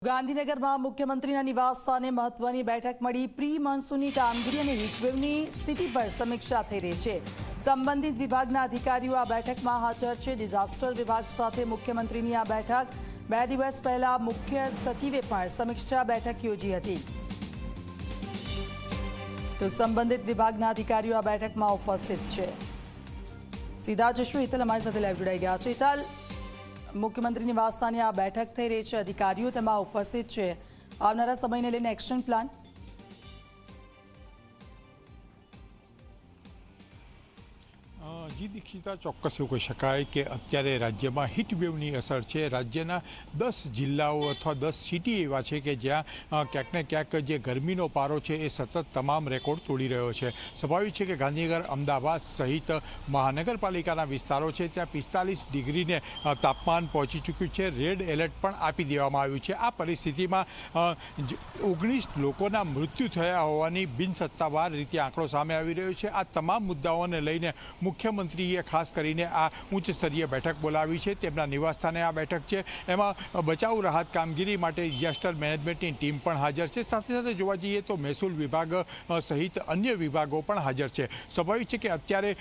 ગાંધીનગરમાં મુખ્યમંત્રીના નિવાસસ્થાને મહત્વની બેઠક મળી। પ્રી મોન્સૂનની કામગીરી અને હીટવેવની સ્થિતિ પર સમીક્ષા થઈ રહી છે। સંબંધિત વિભાગના અધિકારીઓ આ બેઠકમાં હાજર છે। ડિઝાસ્ટર વિભાગ સાથે મુખ્યમંત્રીની આ બેઠક 2 દિવસ પહેલા મુખ્ય સચિવે પણ સમીક્ષા બેઠક યોજી હતી। તો સંબંધિત વિભાગના અધિકારીઓ આ બેઠકમાં ઉપસ્થિત છે। સીધા જશું હિતલ અમારી સાથે લાઈવ જોડાઈ ગયા છે। હિતલ, મુખ્યમંત્રી નિવાસસ્થાને આ બેઠક થઈ રહી છે, અધિકારીઓ તેમાં ઉપસ્થિત છે। આવનારા સમયને લઈને એક્શન પ્લાન? જી દીક્ષિતા, ચોક્કસ એવું કહી શકાય કે અત્યારે રાજ્યમાં હીટવેવની અસર છે। રાજ્યના 10 જિલ્લાઓ અથવા 10 સિટી એવા છે કે જ્યાં ક્યાંક ને ક્યાંક જે ગરમીનો પારો છે એ સતત તમામ રેકોર્ડ તોડી રહ્યો છે। સ્વાભાવિક છે કે ગાંધીનગર, અમદાવાદ સહિત મહાનગરપાલિકાના વિસ્તારો છે ત્યાં 45 ડિગ્રીને તાપમાન પહોંચી ચૂક્યું છે। રેડ એલર્ટ પણ આપી દેવામાં આવ્યું છે। આ પરિસ્થિતિમાં 19 લોકોના મૃત્યુ થયા હોવાની બિનસત્તાવાર રીતે આંકડો સામે આવી રહ્યો છે। આ તમામ મુદ્દાઓને લઈને મુખ્યમંત્રીએ ખાસ કરીને આ ઉચ્ચ સ્તરીય બેઠક બોલાવી છે। તેમના નિવાસસ્થાને આ બેઠક છે। એમાં બચાવ રાહત કામગીરી માટે ડિઝાસ્ટર મેનેજમેન્ટની ટીમ પણ હાજર છે। સાથે સાથે જોવા જઈએ તો મહેસૂલ વિભાગ સહિત અન્ય વિભાગો પણ હાજર છે। સ્વાભાવિક છે કે અત્યારે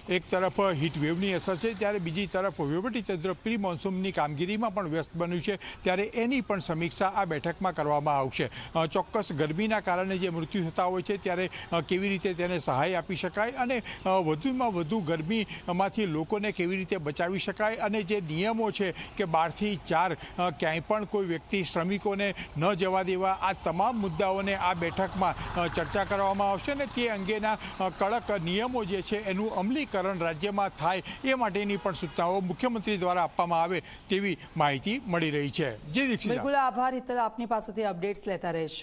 એક તરફ હીટવેવની અસર છે, ત્યારે બીજી તરફ વહીવટીતંત્ર પ્રી મોન્સૂનની કામગીરીમાં પણ વ્યસ્ત બન્યું છે, ત્યારે એની પણ સમીક્ષા આ બેઠકમાં કરવામાં આવશે। ચોક્કસ ગરમીના કારણે જે મૃત્યુ થતા હોય છે ત્યારે કેવી રીતે તેને સહાય આપી શકાય અને વધુમાં વધુ ગરમીમાંથી લોકોને કેવી રીતે બચાવી શકાય અને જે નિયમો છે કે 12 થી 4 ક્યાંય પણ કોઈ વ્યક્તિ શ્રમિકોને ન જવા દેવા, આ તમામ મુદ્દાઓને આ બેઠકમાં ચર્ચા કરવામાં આવશે અને તે અંગેના કડક નિયમો જે છે એનું અમલીકરણ રાજ્યમાં થાય એ માટેની પણ સૂચનાઓ મુખ્યમંત્રી દ્વારા આપવામાં આવે તેવી માહિતી મળી રહી છે। જી દીક્ષિતા, બિલકુલ આભાર હિતલ, આપની પાસેથી અપડેટ્સ લેતા રહેશું।